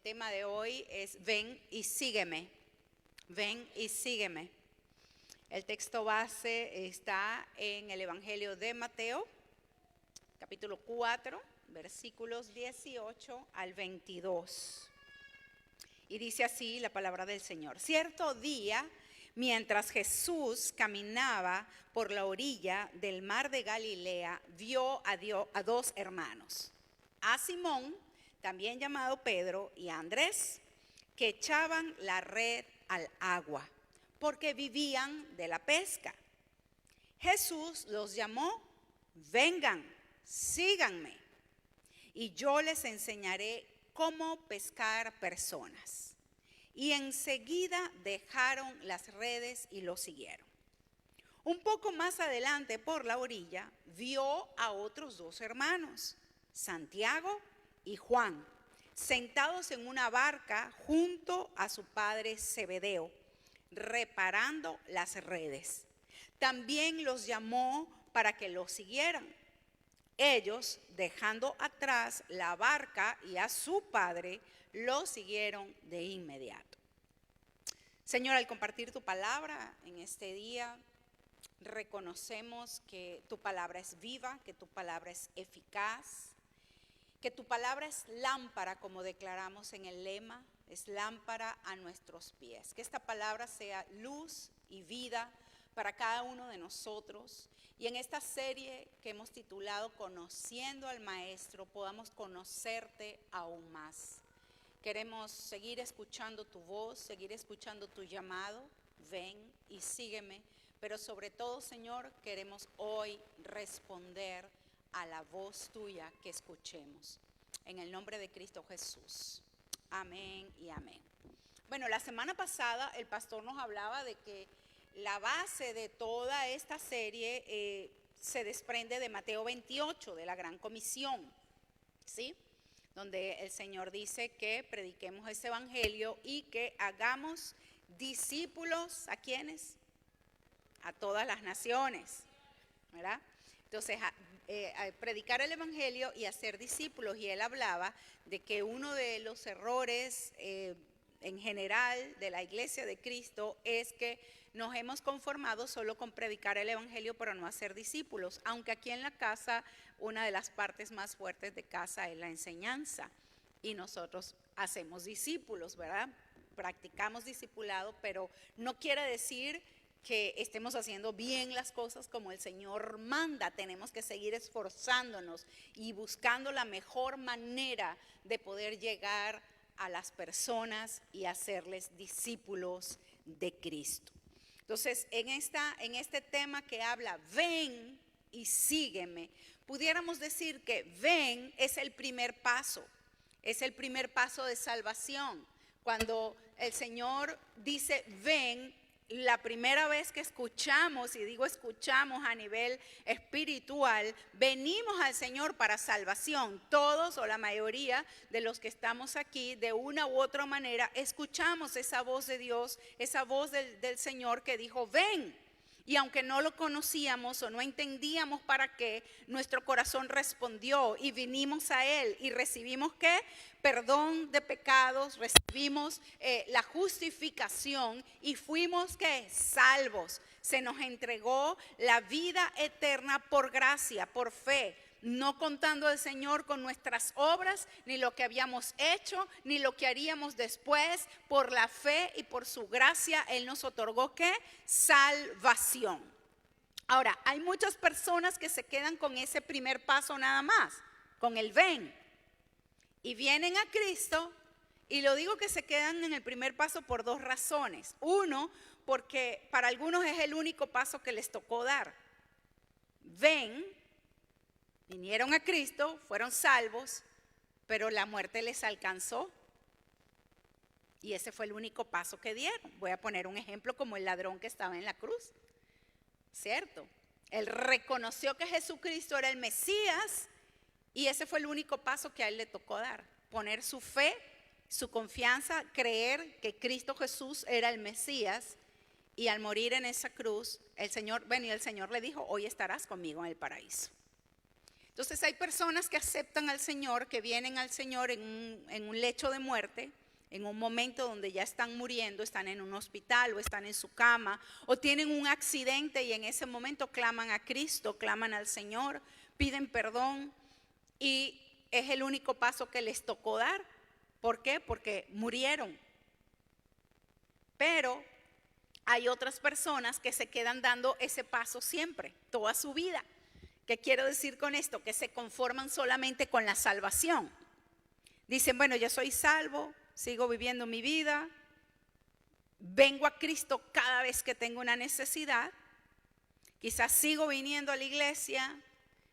tema de hoy es ven y sígueme. Ven y sígueme. El texto base está en el Evangelio de Mateo, capítulo 4, versículos 18 al 22. Y dice así la palabra del Señor. Cierto día, mientras Jesús caminaba por la orilla del mar de Galilea, vio a dos hermanos, a Simón, también llamado Pedro, y a Andrés, que echaban la red al agua, porque vivían de la pesca. Jesús los llamó: vengan, síganme, y yo les enseñaré cómo pescar personas. Y enseguida dejaron las redes y lo siguieron. Un poco más adelante, por la orilla, vio a otros dos hermanos, Santiago y Juan, sentados en una barca junto a su padre Zebedeo, reparando las redes. También los llamó para que lo siguieran. Ellos, dejando atrás la barca y a su padre, lo siguieron de inmediato. Señor, al compartir tu palabra en este día, reconocemos que tu palabra es viva, que tu palabra es eficaz, que tu palabra es lámpara, como declaramos en el lema, es lámpara a nuestros pies. Que esta palabra sea luz y vida para cada uno de nosotros. Y en esta serie que hemos titulado Conociendo al Maestro, podamos conocerte aún más. Queremos seguir escuchando tu voz, seguir escuchando tu llamado. Ven y sígueme. Pero sobre todo, Señor, queremos hoy responder a la voz tuya que escuchemos. En el nombre de Cristo Jesús. Amén y amén. Bueno, la semana pasada el pastor nos hablaba de que la base de toda esta serie se desprende de Mateo 28, de la Gran Comisión, ¿sí? Donde el Señor dice que prediquemos ese evangelio y que hagamos discípulos, ¿a quiénes? A todas las naciones, ¿verdad? Entonces, predicar el evangelio y hacer discípulos. Y él hablaba de que uno de los errores en general de la iglesia de Cristo es que nos hemos conformado solo con predicar el evangelio, pero no hacer discípulos. Aunque aquí en la casa, una de las partes más fuertes de casa es la enseñanza. Y nosotros hacemos discípulos, ¿verdad? Practicamos discipulado, pero no quiere decir que estemos haciendo bien las cosas como el Señor manda. Tenemos que seguir esforzándonos y buscando la mejor manera de poder llegar a las personas y hacerles discípulos de Cristo. Entonces, en este tema que habla, ven y sígueme, pudiéramos decir que ven es el primer paso de salvación. Cuando el Señor dice ven, la primera vez que escuchamos, y digo escuchamos a nivel espiritual, venimos al Señor para salvación. Todos o la mayoría de los que estamos aquí, de una u otra manera, escuchamos esa voz de Dios, esa voz del Señor que dijo ven. Y aunque no lo conocíamos o no entendíamos para qué, nuestro corazón respondió y vinimos a Él y recibimos ¿qué? Perdón de pecados, recibimos la justificación y fuimos ¿qué? Salvos. Se nos entregó la vida eterna por gracia, por fe. No contando al Señor con nuestras obras, ni lo que habíamos hecho, ni lo que haríamos después. Por la fe y por su gracia, Él nos otorgó ¿qué? Salvación. Ahora, hay muchas personas que se quedan con ese primer paso nada más, con el ven. Y vienen a Cristo, y lo digo que se quedan en el primer paso por dos razones. Uno, porque para algunos es el único paso que les tocó dar. Ven. Vinieron a Cristo, fueron salvos, pero la muerte les alcanzó. Y ese fue el único paso que dieron. Voy a poner un ejemplo como el ladrón que estaba en la cruz. ¿Cierto? Él reconoció que Jesucristo era el Mesías y ese fue el único paso que a él le tocó dar. Poner su fe, su confianza, creer que Cristo Jesús era el Mesías. Y al morir en esa cruz, el Señor le dijo, hoy estarás conmigo en el paraíso. Entonces hay personas que aceptan al Señor, que vienen al Señor en un lecho de muerte, en un momento donde ya están muriendo, están en un hospital o están en su cama o tienen un accidente y en ese momento claman a Cristo, claman al Señor, piden perdón y es el único paso que les tocó dar. ¿Por qué? Porque murieron. Pero hay otras personas que se quedan dando ese paso siempre, toda su vida. ¿Qué quiero decir con esto? Que se conforman solamente con la salvación. Dicen, bueno, yo soy salvo, sigo viviendo mi vida, vengo a Cristo cada vez que tengo una necesidad, quizás sigo viniendo a la iglesia,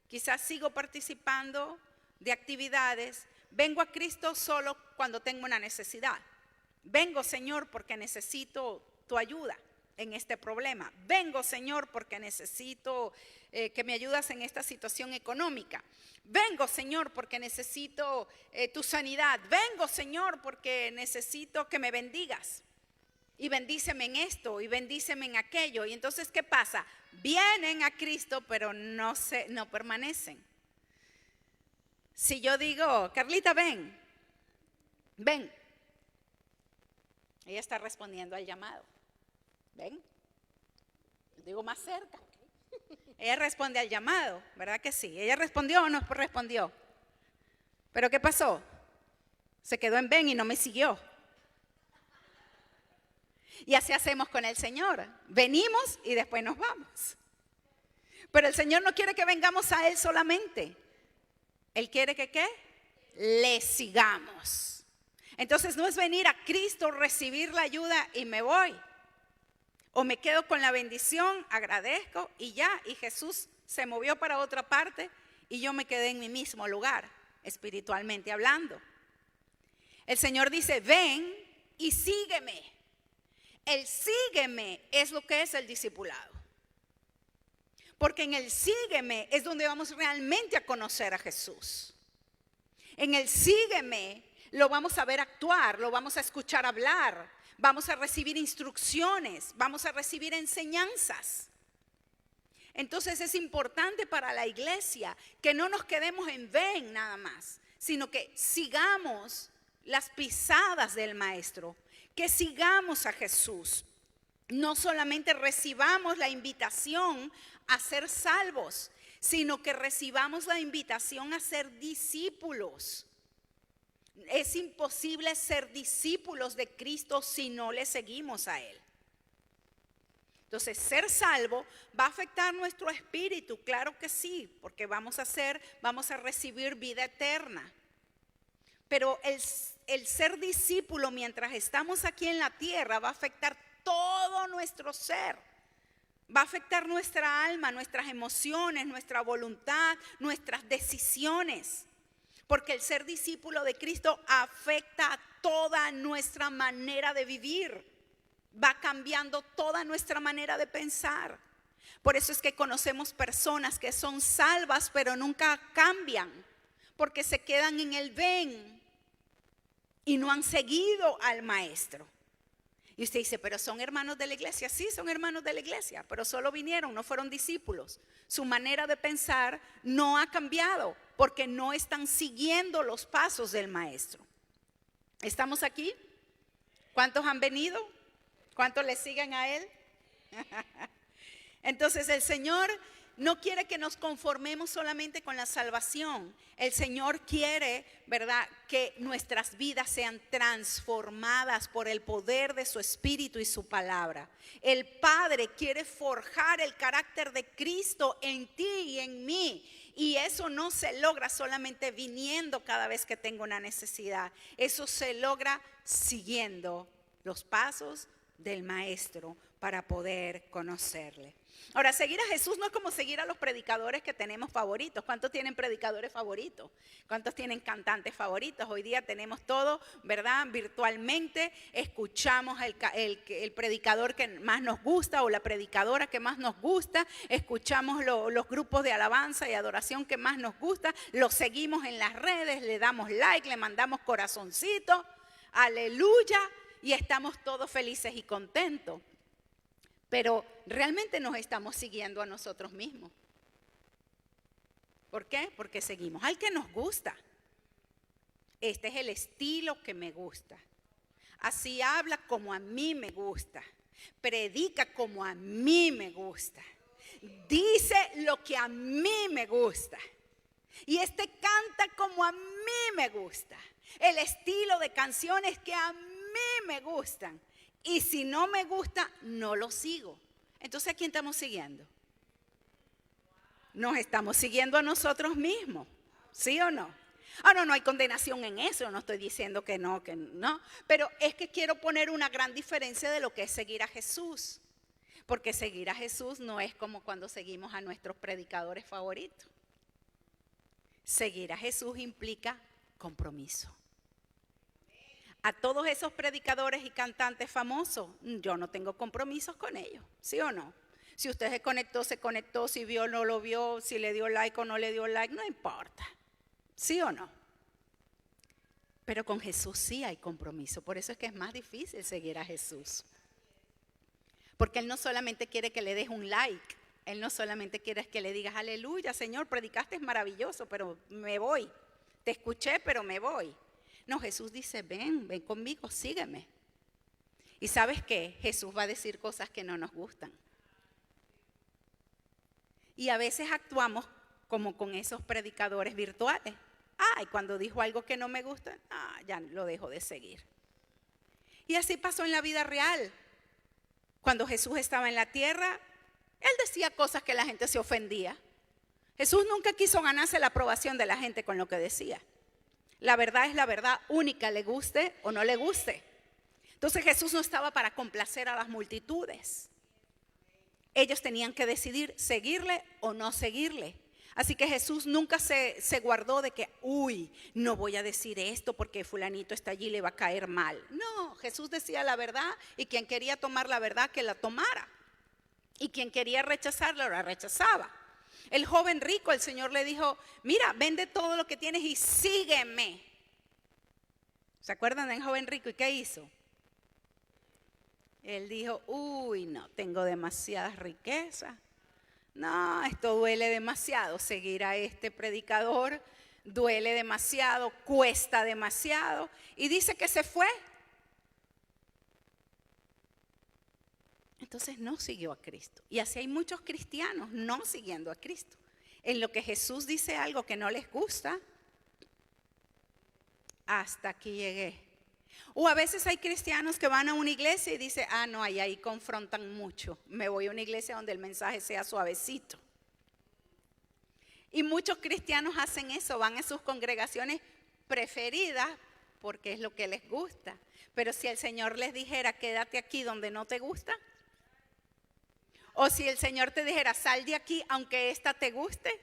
quizás sigo participando de actividades, vengo a Cristo solo cuando tengo una necesidad. Vengo, Señor, porque necesito tu ayuda en este problema. Vengo, Señor, porque necesito que me ayudas en esta situación económica. Vengo, Señor, porque necesito tu sanidad. Vengo, Señor, porque necesito que me bendigas. Y bendíceme en esto y bendíceme en aquello. Y entonces, ¿qué pasa? Vienen a Cristo, pero no permanecen. Si yo digo, Carlita, ven. Ella está respondiendo al llamado. Ven. Digo más cerca. Ella responde al llamado, ¿verdad que sí? ¿Ella respondió o no respondió? ¿Pero qué pasó? Se quedó en ven y no me siguió. Y así hacemos con el Señor. Venimos y después nos vamos. Pero el Señor no quiere que vengamos a Él solamente. Él quiere que ¿qué? Le sigamos. Entonces no es venir a Cristo, recibir la ayuda y me voy. O me quedo con la bendición, agradezco y ya. Y Jesús se movió para otra parte y yo me quedé en mi mismo lugar, espiritualmente hablando. El Señor dice, ven y sígueme. El sígueme es lo que es el discipulado. Porque en el sígueme es donde vamos realmente a conocer a Jesús. En el sígueme lo vamos a ver actuar, lo vamos a escuchar hablar, vamos a recibir instrucciones, vamos a recibir enseñanzas. Entonces es importante para la iglesia que no nos quedemos en ven nada más, sino que sigamos las pisadas del Maestro, que sigamos a Jesús. No solamente recibamos la invitación a ser salvos, sino que recibamos la invitación a ser discípulos. Es imposible ser discípulos de Cristo si no le seguimos a Él. Entonces, ser salvo va a afectar nuestro espíritu, claro que sí, porque vamos a recibir vida eterna. Pero el ser discípulo mientras estamos aquí en la tierra va a afectar todo nuestro ser. Va a afectar nuestra alma, nuestras emociones, nuestra voluntad, nuestras decisiones. Porque el ser discípulo de Cristo afecta a toda nuestra manera de vivir. Va cambiando toda nuestra manera de pensar. Por eso es que conocemos personas que son salvas pero nunca cambian. Porque se quedan en el ven y no han seguido al Maestro. Y usted dice, pero son hermanos de la iglesia. Sí, son hermanos de la iglesia, pero solo vinieron, no fueron discípulos. Su manera de pensar no ha cambiado porque no están siguiendo los pasos del Maestro. ¿Estamos aquí? ¿Cuántos han venido? ¿Cuántos le siguen a Él? Entonces el Señor no quiere que nos conformemos solamente con la salvación. El Señor quiere, ¿verdad?, que nuestras vidas sean transformadas por el poder de su Espíritu y su palabra. El Padre quiere forjar el carácter de Cristo en ti y en mí. Y eso no se logra solamente viniendo cada vez que tengo una necesidad. Eso se logra siguiendo los pasos del Maestro para poder conocerle. Ahora, seguir a Jesús no es como seguir a los predicadores que tenemos favoritos. ¿Cuántos tienen predicadores favoritos? ¿Cuántos tienen cantantes favoritos? Hoy día tenemos todo, ¿verdad? Virtualmente escuchamos el predicador que más nos gusta o la predicadora que más nos gusta. Escuchamos los grupos de alabanza y adoración que más nos gusta. Los seguimos en las redes, le damos like, le mandamos corazoncito. Aleluya. Y estamos todos felices y contentos. Pero realmente nos estamos siguiendo a nosotros mismos. ¿Por qué? Porque seguimos al que nos gusta. Este es el estilo que me gusta. Así habla como a mí me gusta. Predica como a mí me gusta. Dice lo que a mí me gusta. Y este canta como a mí me gusta. El estilo de canciones que a mí me gustan. Y si no me gusta, no lo sigo. Entonces, ¿a quién estamos siguiendo? Nos estamos siguiendo a nosotros mismos. ¿Sí o no? No hay condenación en eso. No estoy diciendo que no. Pero es que quiero poner una gran diferencia de lo que es seguir a Jesús. Porque seguir a Jesús no es como cuando seguimos a nuestros predicadores favoritos. Seguir a Jesús implica compromiso. A todos esos predicadores y cantantes famosos, yo no tengo compromisos con ellos, ¿sí o no? Si usted se conectó, si vio o no lo vio, si le dio like o no le dio like, no importa, ¿sí o no? Pero con Jesús sí hay compromiso, por eso es que es más difícil seguir a Jesús. Porque Él no solamente quiere que le des un like, Él no solamente quiere que le digas, aleluya, Señor, predicaste es maravilloso, pero me voy. Te escuché, pero me voy. No, Jesús dice, ven conmigo, sígueme. Y ¿sabes qué? Jesús va a decir cosas que no nos gustan. Y a veces actuamos como con esos predicadores virtuales. Y cuando dijo algo que no me gusta, ya lo dejo de seguir. Y así pasó en la vida real. Cuando Jesús estaba en la tierra, Él decía cosas que la gente se ofendía. Jesús nunca quiso ganarse la aprobación de la gente con lo que decía. La verdad es la verdad única, le guste o no le guste. Entonces Jesús no estaba para complacer a las multitudes. Ellos tenían que decidir seguirle o no seguirle. Así que Jesús nunca se guardó de que, no voy a decir esto porque fulanito está allí y le va a caer mal. No, Jesús decía la verdad y quien quería tomar la verdad que la tomara. Y quien quería rechazarla, la rechazaba. El joven rico, el Señor le dijo, mira, vende todo lo que tienes y sígueme. ¿Se acuerdan del joven rico? ¿Y qué hizo? Él dijo, no, tengo demasiadas riquezas. No, esto duele demasiado, seguir a este predicador duele demasiado, cuesta demasiado. Y dice que se fue. Entonces no siguió a Cristo. Y así hay muchos cristianos no siguiendo a Cristo. En lo que Jesús dice algo que no les gusta, hasta aquí llegué. O a veces hay cristianos que van a una iglesia y dicen, no, ahí confrontan mucho. Me voy a una iglesia donde el mensaje sea suavecito. Y muchos cristianos hacen eso, van a sus congregaciones preferidas porque es lo que les gusta. Pero si el Señor les dijera, quédate aquí donde no te gusta. O si el Señor te dijera, sal de aquí aunque esta te guste.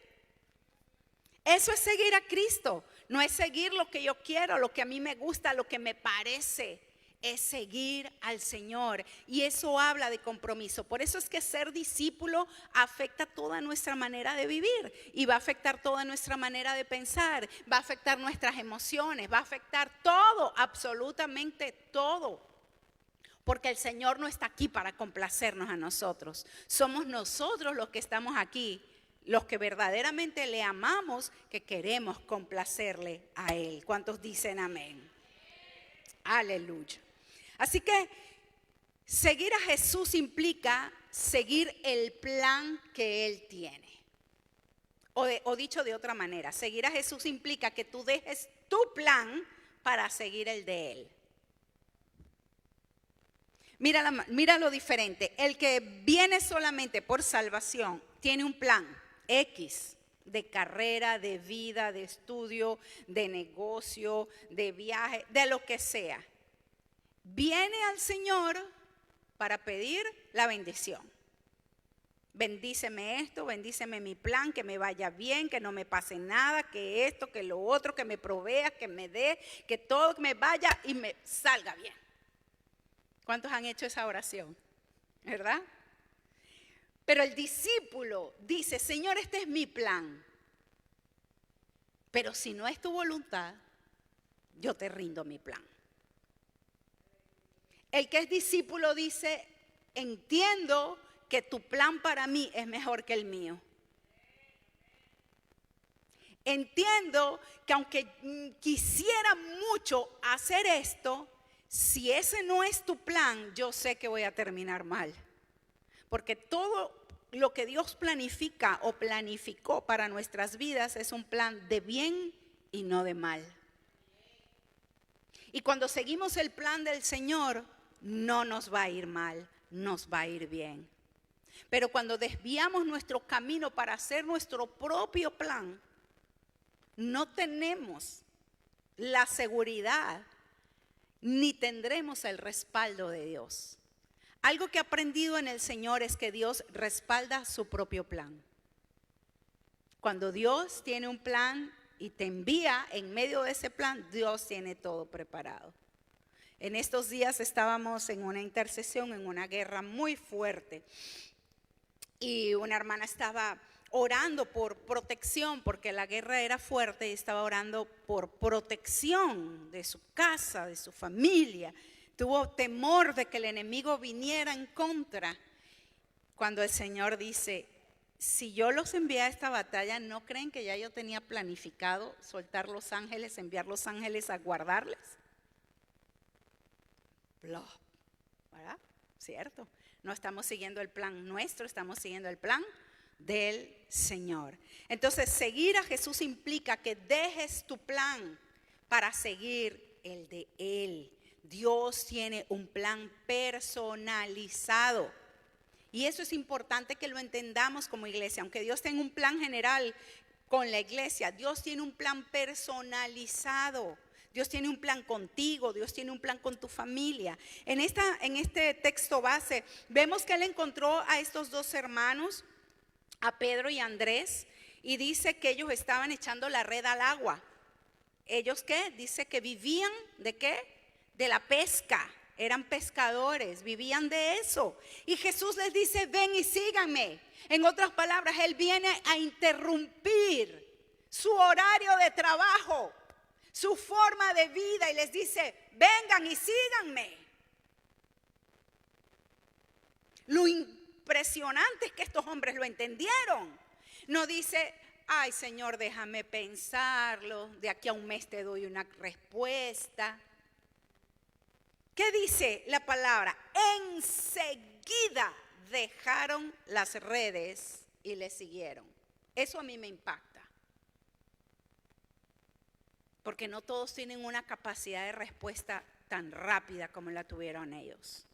Eso es seguir a Cristo. No es seguir lo que yo quiero, lo que a mí me gusta, lo que me parece. Es seguir al Señor. Y eso habla de compromiso. Por eso es que ser discípulo afecta toda nuestra manera de vivir. Y va a afectar toda nuestra manera de pensar. Va a afectar nuestras emociones. Va a afectar todo, absolutamente todo. Porque el Señor no está aquí para complacernos a nosotros. Somos nosotros los que estamos aquí, los que verdaderamente le amamos, que queremos complacerle a Él. ¿Cuántos dicen amén? Aleluya. Así que seguir a Jesús implica seguir el plan que Él tiene. O dicho de otra manera, seguir a Jesús implica que tú dejes tu plan para seguir el de Él. Mira lo diferente. El que viene solamente por salvación tiene un plan X de carrera, de vida, de estudio, de negocio, de viaje, de lo que sea. Viene al Señor para pedir la bendición. Bendíceme esto, bendíceme mi plan, que me vaya bien, que no me pase nada, que esto, que lo otro, que me provea, que me dé, que todo me vaya y me salga bien. ¿Cuántos han hecho esa oración? ¿Verdad? Pero el discípulo dice, Señor, este es mi plan. Pero si no es tu voluntad, yo te rindo mi plan. El que es discípulo dice, entiendo que tu plan para mí es mejor que el mío. Entiendo que aunque quisiera mucho hacer esto, si ese no es tu plan, yo sé que voy a terminar mal. Porque todo lo que Dios planifica o planificó para nuestras vidas es un plan de bien y no de mal. Y cuando seguimos el plan del Señor, no nos va a ir mal, nos va a ir bien. Pero cuando desviamos nuestro camino para hacer nuestro propio plan, no tenemos la seguridad ni tendremos el respaldo de Dios. Algo que he aprendido en el Señor es que Dios respalda su propio plan. Cuando Dios tiene un plan y te envía en medio de ese plan, Dios tiene todo preparado. En estos días estábamos en una intercesión, en una guerra muy fuerte. Y una hermana estaba orando por protección, porque la guerra era fuerte, y estaba orando por protección de su casa, de su familia. Tuvo temor de que el enemigo viniera en contra. Cuando el Señor dice, si yo los envié a esta batalla, ¿no creen que ya yo tenía planificado soltar los ángeles, enviar los ángeles a guardarles? ¿Verdad? ¿Cierto? No estamos siguiendo el plan nuestro, estamos siguiendo el plan del Señor. Entonces, seguir a Jesús implica que dejes tu plan para seguir el de Él. Dios tiene un plan personalizado. Y eso es importante que lo entendamos como iglesia. Aunque Dios tenga un plan general con la iglesia, Dios tiene un plan personalizado. Dios tiene un plan contigo, Dios tiene un plan con tu familia. En este texto base vemos que Él encontró a estos dos hermanos, a Pedro y Andrés, y dice que ellos estaban echando la red al agua. ¿Ellos qué? Dice que vivían ¿de qué? De la pesca. Eran pescadores, vivían de eso. Y Jesús les dice, ven y síganme. En otras palabras, Él viene a interrumpir su horario de trabajo, su forma de vida, y les dice, vengan y síganme. Lo impresionante es que estos hombres lo entendieron. No dice, ay Señor, déjame pensarlo, de aquí a un mes te doy una respuesta. ¿Qué dice la palabra? Enseguida dejaron las redes y le siguieron. Eso a mí me impacta. Porque no todos tienen una capacidad de respuesta tan rápida como la tuvieron ellos.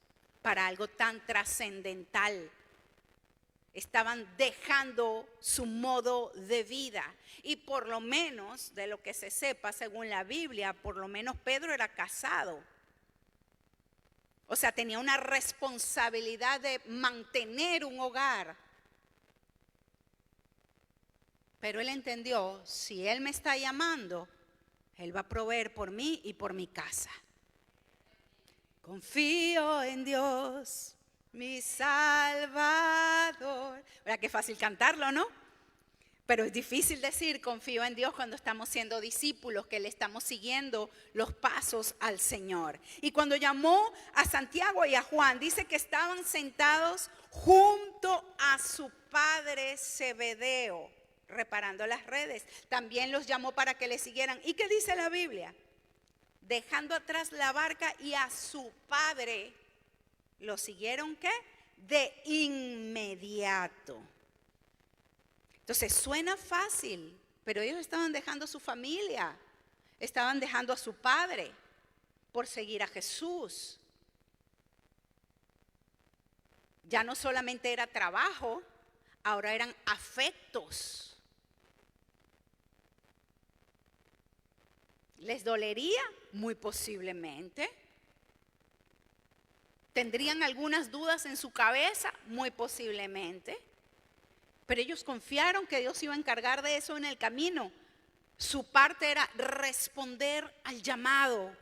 Para algo tan trascendental. Estaban dejando su modo de vida. Y por lo menos, de lo que se sepa, según la Biblia, por lo menos Pedro era casado. O sea, tenía una responsabilidad de mantener un hogar. Pero él entendió, si Él me está llamando, Él va a proveer por mí y por mi casa. Confío en Dios, mi Salvador. ¿Verdad qué fácil cantarlo, no? Pero es difícil decir confío en Dios cuando estamos siendo discípulos, que le estamos siguiendo los pasos al Señor. Y cuando llamó a Santiago y a Juan, dice que estaban sentados junto a su padre Zebedeo, reparando las redes. También los llamó para que le siguieran. ¿Y qué dice la Biblia? Dejando atrás la barca y a su padre, ¿lo siguieron qué? De inmediato. Entonces suena fácil, pero ellos estaban dejando a su familia, estaban dejando a su padre por seguir a Jesús. Ya no solamente era trabajo, ahora eran afectos. ¿Les dolería? Muy posiblemente. ¿Tendrían algunas dudas en su cabeza? Muy posiblemente. Pero ellos confiaron que Dios iba a encargar de eso en el camino. Su parte era responder al llamado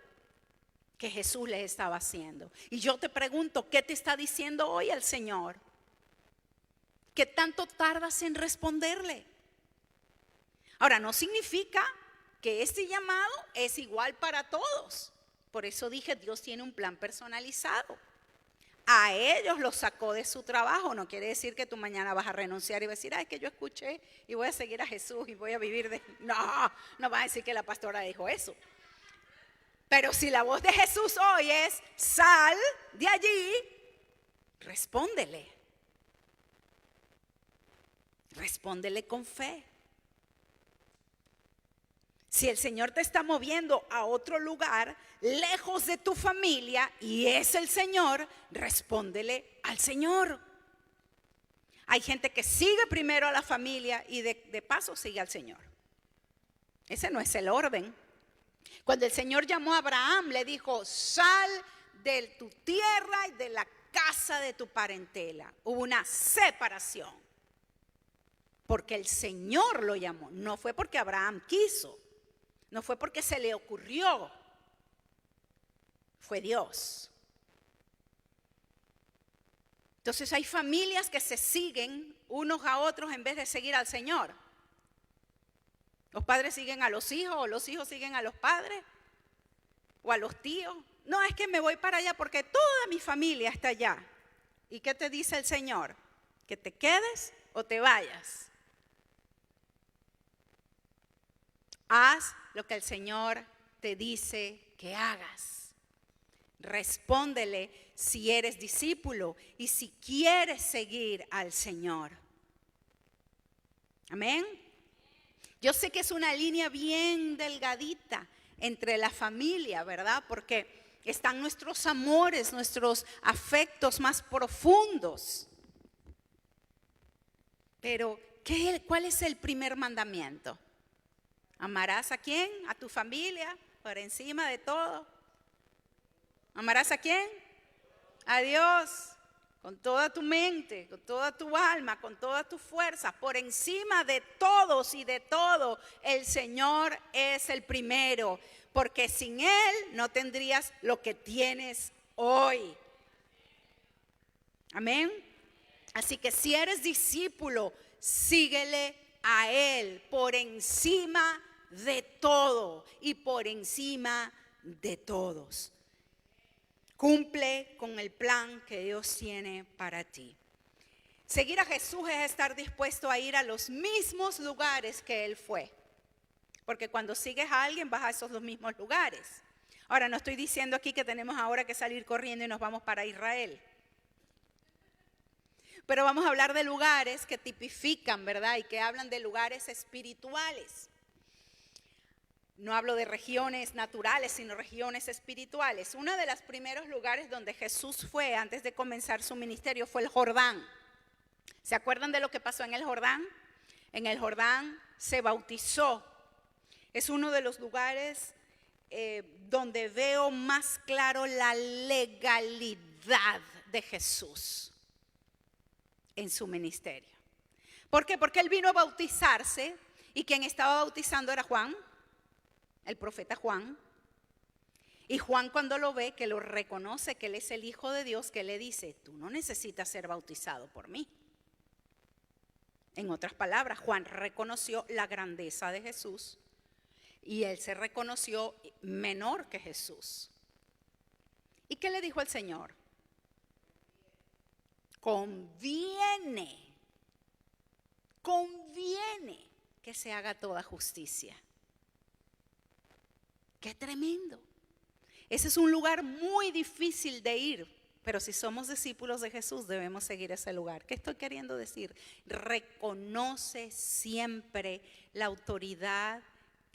que Jesús les estaba haciendo. Y yo te pregunto, ¿qué te está diciendo hoy el Señor? ¿Qué tanto tardas en responderle? Ahora, no significa que este llamado es igual para todos. Por eso dije, Dios tiene un plan personalizado. A ellos los sacó de su trabajo. No quiere decir que tú mañana vas a renunciar y vas a decir, ay, que yo escuché y voy a seguir a Jesús y voy a vivir de... No, no vas a decir que la pastora dijo eso. Pero si la voz de Jesús hoy es, sal de allí, respóndele. Respóndele con fe. Si el Señor te está moviendo a otro lugar, lejos de tu familia, y es el Señor, respóndele al Señor. Hay gente que sigue primero a la familia y de paso sigue al Señor. Ese no es el orden. Cuando el Señor llamó a Abraham, le dijo, sal de tu tierra y de la casa de tu parentela. Hubo una separación. Porque el Señor lo llamó. No fue porque Abraham quiso. No fue porque se le ocurrió. Fue Dios. Entonces hay familias que se siguen unos a otros en vez de seguir al Señor. Los padres siguen a los hijos, o los hijos siguen a los padres, o a los tíos. No, es que me voy para allá porque toda mi familia está allá. ¿Y qué te dice el Señor? ¿Que te quedes o te vayas? Haz lo que el Señor te dice que hagas. Respóndele si eres discípulo y si quieres seguir al Señor. Amén. Yo sé que es una línea bien delgadita entre la familia, ¿verdad? Porque están nuestros amores, nuestros afectos más profundos. Pero, ¿cuál es el primer mandamiento? ¿Amarás a quién? ¿A tu familia? ¿Por encima de todo? ¿Amarás a quién? A Dios. Con toda tu mente, con toda tu alma, con todas tus fuerzas. Por encima de todos y de todo, el Señor es el primero. Porque sin Él no tendrías lo que tienes hoy. Amén. Así que si eres discípulo, síguele a Él por encima de todo y por encima de todos. Cumple con el plan que Dios tiene para ti. Seguir a Jesús es estar dispuesto a ir a los mismos lugares que Él fue. Porque cuando sigues a alguien vas a esos los mismos lugares. Ahora, no estoy diciendo aquí que tenemos ahora que salir corriendo y nos vamos para Israel. Pero vamos a hablar de lugares que tipifican, ¿verdad? Y que hablan de lugares espirituales. No hablo de regiones naturales, sino regiones espirituales. Uno de los primeros lugares donde Jesús fue antes de comenzar su ministerio fue el Jordán. ¿Se acuerdan de lo que pasó en el Jordán? En el Jordán se bautizó. Es uno de los lugares donde veo más claro la legalidad de Jesús en su ministerio. ¿Por qué? Porque Él vino a bautizarse y quien estaba bautizando era Juan, el profeta Juan. Y Juan, cuando lo ve, que lo reconoce que Él es el Hijo de Dios, que le dice, tú no necesitas ser bautizado por mí. En otras palabras, Juan reconoció la grandeza de Jesús y él se reconoció menor que Jesús. ¿Y qué le dijo el Señor? Conviene que se haga toda justicia. ¡Qué tremendo! Ese es un lugar muy difícil de ir, pero si somos discípulos de Jesús debemos seguir ese lugar. ¿Qué estoy queriendo decir? Reconoce siempre la autoridad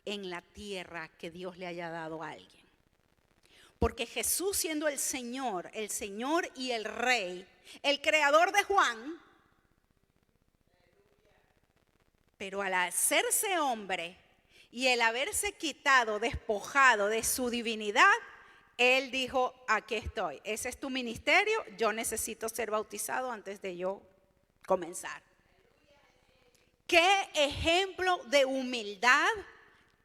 en la tierra que Dios le haya dado a alguien. Porque Jesús, siendo el Señor y el Rey, el creador de Juan, pero al hacerse hombre y el haberse quitado, despojado de su divinidad, Él dijo, aquí estoy, ese es tu ministerio, yo necesito ser bautizado antes de yo comenzar. Qué ejemplo de humildad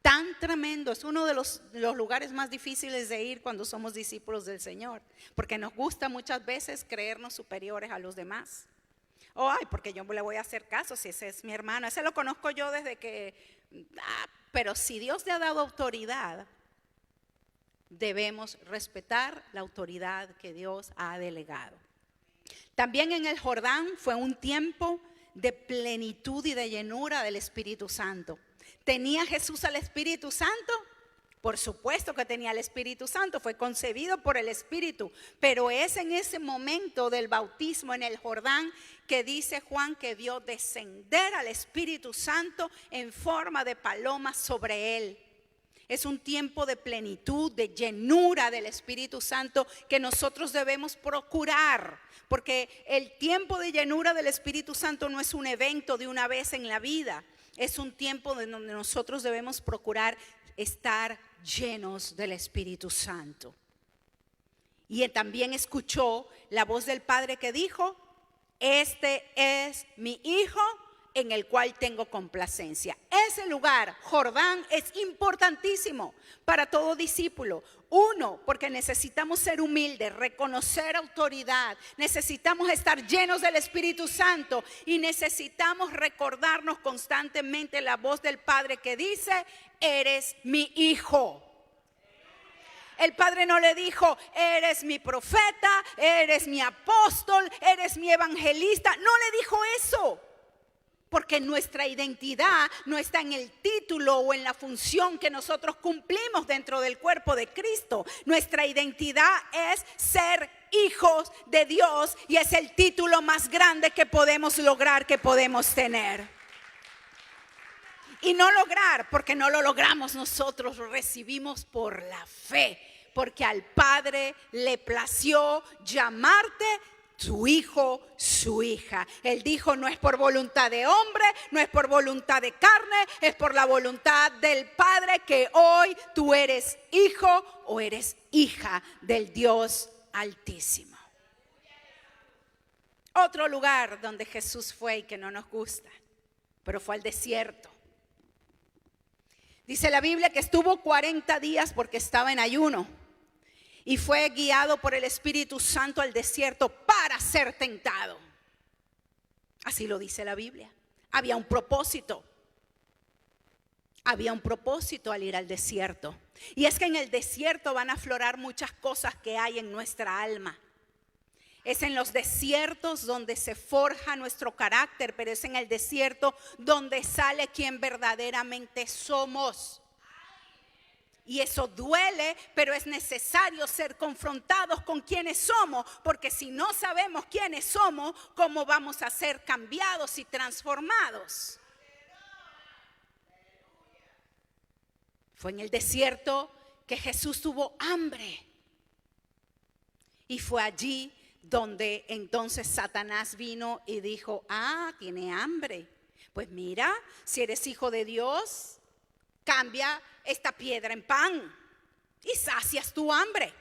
tan tremendo. Es uno de los lugares más difíciles de ir cuando somos discípulos del Señor, porque nos gusta muchas veces creernos superiores a los demás. Ay, porque yo le voy a hacer caso si ese es mi hermano, ese lo conozco yo desde que... pero si Dios te ha dado autoridad, debemos respetar la autoridad que Dios ha delegado. También en el Jordán fue un tiempo de plenitud y de llenura del Espíritu Santo. ¿Tenía Jesús al Espíritu Santo? Por supuesto que tenía el Espíritu Santo, fue concebido por el Espíritu, pero es en ese momento del bautismo en el Jordán que dice Juan que vio descender al Espíritu Santo en forma de paloma sobre él. Es un tiempo de plenitud, de llenura del Espíritu Santo que nosotros debemos procurar, porque el tiempo de llenura del Espíritu Santo no es un evento de una vez en la vida, es un tiempo en donde nosotros debemos procurar estar llenos del Espíritu Santo. Y también escuchó la voz del Padre que dijo: este es mi Hijo en el cual tengo complacencia. Ese lugar, Jordán, es importantísimo para todo discípulo. Uno, porque necesitamos ser humildes, reconocer autoridad, necesitamos estar llenos del Espíritu Santo y necesitamos recordarnos constantemente la voz del Padre que dice: eres mi hijo. El Padre no le dijo: eres mi profeta, eres mi apóstol, eres mi evangelista. No le dijo eso. Porque nuestra identidad no está en el título o en la función que nosotros cumplimos dentro del cuerpo de Cristo. Nuestra identidad es ser hijos de Dios y es el título más grande que podemos lograr, que podemos tener. Y no lograr, porque no lo logramos nosotros, lo recibimos por la fe. Porque al Padre le plació llamarte su hijo, su hija. Él dijo: no es por voluntad de hombre, no es por voluntad de carne, es por la voluntad del Padre que hoy tú eres hijo o eres hija del Dios Altísimo. Otro lugar donde Jesús fue y que no nos gusta, pero fue al desierto. Dice la Biblia que estuvo 40 días porque estaba en ayuno. Y fue guiado por el Espíritu Santo al desierto para ser tentado. Así lo dice la Biblia. Había un propósito. Había un propósito al ir al desierto. Y es que en el desierto van a aflorar muchas cosas que hay en nuestra alma. Es en los desiertos donde se forja nuestro carácter, pero es en el desierto donde sale quien verdaderamente somos. Y eso duele, pero es necesario ser confrontados con quienes somos, porque si no sabemos quiénes somos, ¿cómo vamos a ser cambiados y transformados? Fue en el desierto que Jesús tuvo hambre. Y fue allí donde entonces Satanás vino y dijo: tiene hambre. Pues mira, si eres hijo de Dios, cambia esta piedra en pan y sacias tu hambre.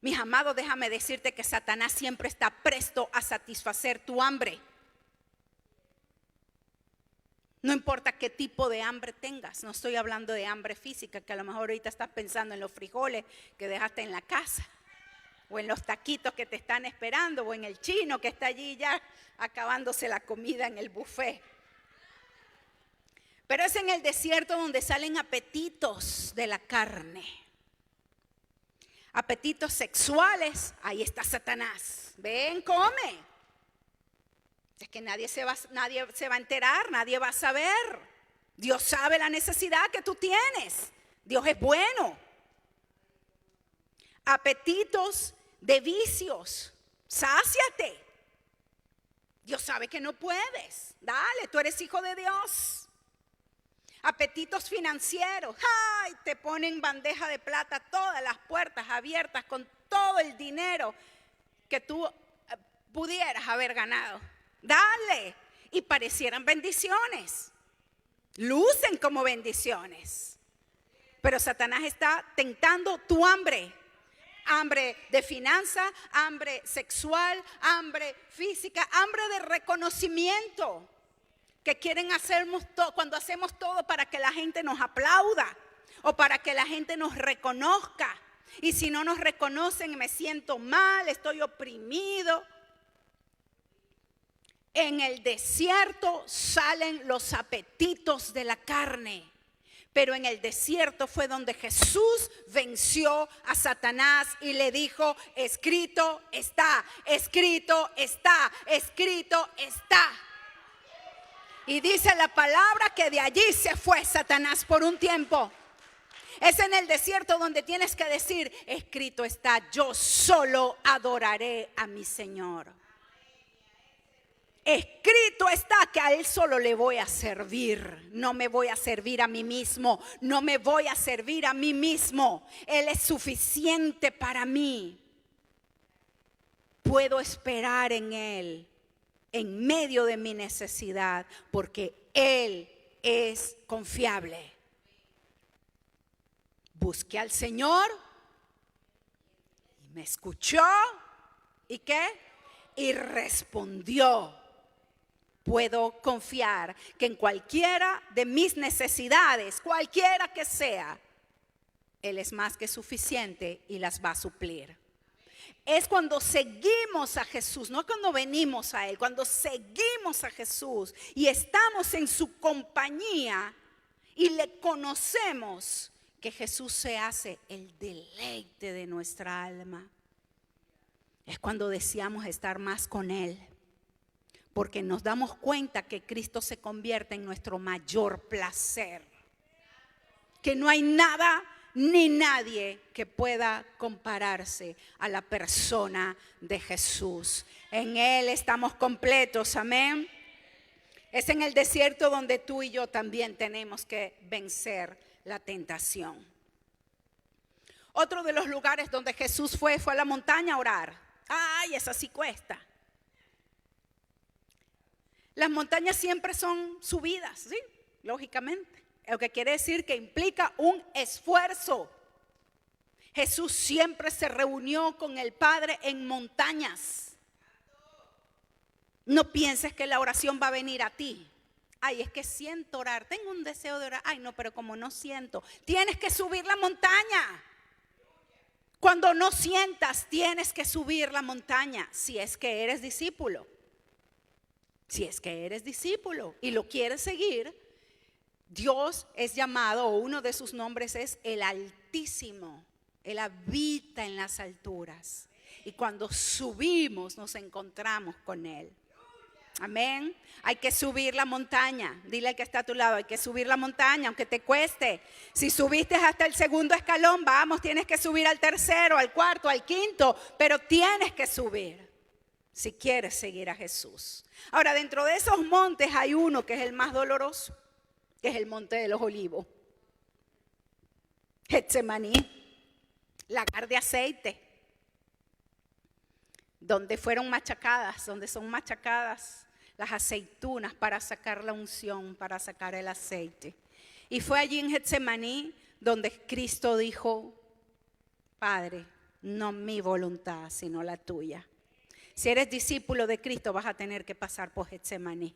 Mis amados, déjame decirte que Satanás siempre está presto a satisfacer tu hambre. No importa qué tipo de hambre tengas. No estoy hablando de hambre física, que a lo mejor ahorita estás pensando en los frijoles que dejaste en la casa, o en los taquitos que te están esperando, o en el chino que está allí ya acabándose la comida en el buffet. Pero es en el desierto donde salen apetitos de la carne. Apetitos sexuales, ahí está Satanás. Ven, come. Es que nadie se va a enterar, nadie va a saber. Dios sabe la necesidad que tú tienes. Dios es bueno. Apetitos de vicios, sáciate. Dios sabe que no puedes. Dale, tú eres hijo de Dios. Apetitos financieros. ¡Ay! Te ponen bandeja de plata, todas las puertas abiertas con todo el dinero que tú pudieras haber ganado. Dale. Y parecieran bendiciones. Lucen como bendiciones. Pero Satanás está tentando tu hambre. Hambre de finanza, hambre sexual, hambre física, hambre de reconocimiento. Que quieren hacernos cuando hacemos todo para que la gente nos aplauda o para que la gente nos reconozca. Y si no nos reconocen, me siento mal, estoy oprimido. En el desierto salen los apetitos de la carne. Pero en el desierto fue donde Jesús venció a Satanás y le dijo: escrito está, escrito está, escrito está. Y dice la palabra que de allí se fue Satanás por un tiempo. Es en el desierto donde tienes que decir: escrito está, yo solo adoraré a mi Señor. Escrito está que a Él solo le voy a servir. No me voy a servir a mí mismo. No me voy a servir a mí mismo. Él es suficiente para mí. Puedo esperar en Él en medio de mi necesidad, porque Él es confiable. Busqué al Señor y me escuchó. ¿Y qué? Y respondió. Puedo confiar que en cualquiera de mis necesidades, cualquiera que sea, Él es más que suficiente y las va a suplir. Es cuando seguimos a Jesús, no cuando venimos a Él, cuando seguimos a Jesús y estamos en su compañía y le conocemos, que Jesús se hace el deleite de nuestra alma. Es cuando deseamos estar más con Él, porque nos damos cuenta que Cristo se convierte en nuestro mayor placer, que no hay nada ni nadie que pueda compararse a la persona de Jesús. En Él estamos completos, amén. Es en el desierto donde tú y yo también tenemos que vencer la tentación. Otro de los lugares donde Jesús fue a la montaña a orar. Ay, esa sí cuesta. Las montañas siempre son subidas, ¿sí? Lógicamente. Lo que quiere decir que implica un esfuerzo. Jesús siempre se reunió con el Padre en montañas. No pienses que la oración va a venir a ti. Ay, es que siento orar, tengo un deseo de orar. Ay, no, pero como no siento, tienes que subir la montaña. Cuando no sientas, tienes que subir la montaña, si es que eres discípulo. Si es que eres discípulo y lo quieres seguir, Dios es llamado, o uno de sus nombres es el Altísimo. Él habita en las alturas. Y cuando subimos nos encontramos con Él. Amén. Hay que subir la montaña. Dile al que está a tu lado: hay que subir la montaña, aunque te cueste. Si subiste hasta el segundo escalón, vamos, tienes que subir al tercero, al cuarto, al quinto. Pero tienes que subir si quieres seguir a Jesús. Ahora, dentro de esos montes hay uno que es el más doloroso, que es el monte de los olivos. Getsemaní, lagar de aceite, donde fueron machacadas, donde son machacadas las aceitunas para sacar la unción, para sacar el aceite. Y fue allí en Getsemaní donde Cristo dijo: Padre, no mi voluntad, sino la tuya. Si eres discípulo de Cristo, vas a tener que pasar por Getsemaní.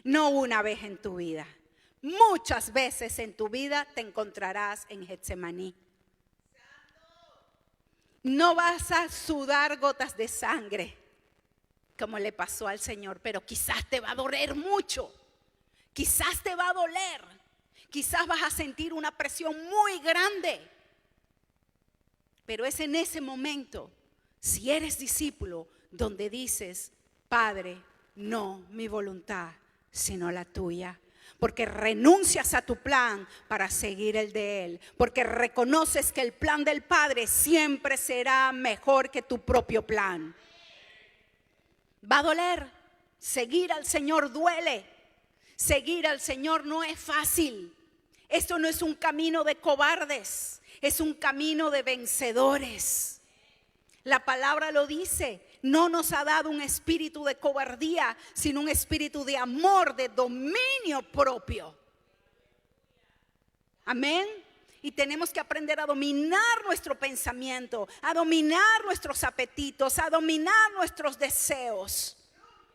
No una vez en tu vida. Muchas veces en tu vida te encontrarás en Getsemaní. No vas a sudar gotas de sangre como le pasó al Señor, pero quizás te va a doler mucho. Quizás te va a doler. Quizás vas a sentir una presión muy grande. Pero es en ese momento, si eres discípulo, donde dices: Padre, no mi voluntad, sino la tuya. Porque renuncias a tu plan para seguir el de Él. Porque reconoces que el plan del Padre siempre será mejor que tu propio plan. Va a doler. Seguir al Señor duele. Seguir al Señor no es fácil. Esto no es un camino de cobardes. Es un camino de vencedores. La palabra lo dice. No nos ha dado un espíritu de cobardía, sino un espíritu de amor, de dominio propio. Amén. Y tenemos que aprender a dominar nuestro pensamiento, a dominar nuestros apetitos, a dominar nuestros deseos,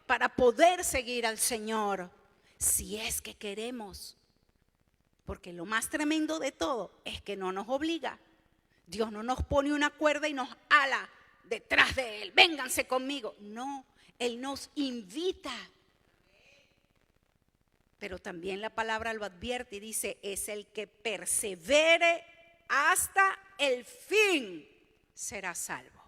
para poder seguir al Señor, si es que queremos. Porque lo más tremendo de todo es que no nos obliga. Dios no nos pone una cuerda y nos ala detrás de Él. Vénganse conmigo. No, Él nos invita. Pero también la palabra lo advierte y dice, es el que persevere hasta el fin, será salvo.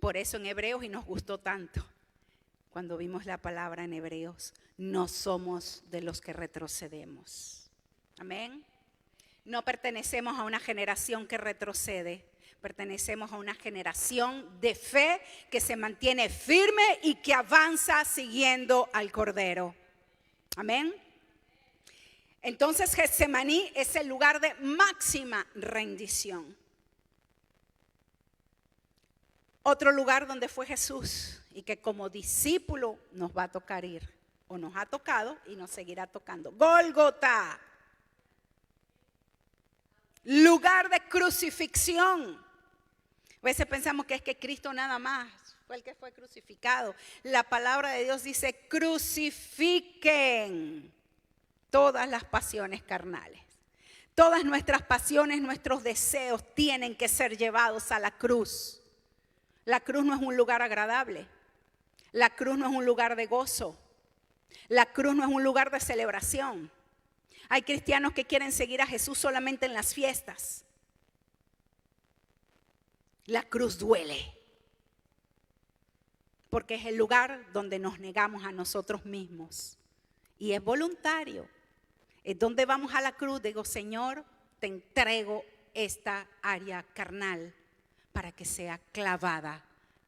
Por eso en Hebreos, y nos gustó tanto cuando vimos la palabra en Hebreos, no somos de los que retrocedemos. Amén. No pertenecemos a una generación que retrocede. Pertenecemos a una generación de fe que se mantiene firme y que avanza siguiendo al Cordero. Amén. Entonces Getsemaní es el lugar de máxima rendición. Otro lugar donde fue Jesús y que como discípulo nos va a tocar ir, o nos ha tocado y nos seguirá tocando. Gólgota. Lugar de crucifixión. A veces pensamos que es que Cristo nada más fue el que fue crucificado. La palabra de Dios dice, crucifiquen todas las pasiones carnales. Todas nuestras pasiones, nuestros deseos tienen que ser llevados a la cruz. La cruz no es un lugar agradable. La cruz no es un lugar de gozo. La cruz no es un lugar de celebración. Hay cristianos que quieren seguir a Jesús solamente en las fiestas. La cruz duele, porque es el lugar donde nos negamos a nosotros mismos. Y es voluntario. Es donde vamos a la cruz. Digo, Señor, te entrego esta área carnal para que sea clavada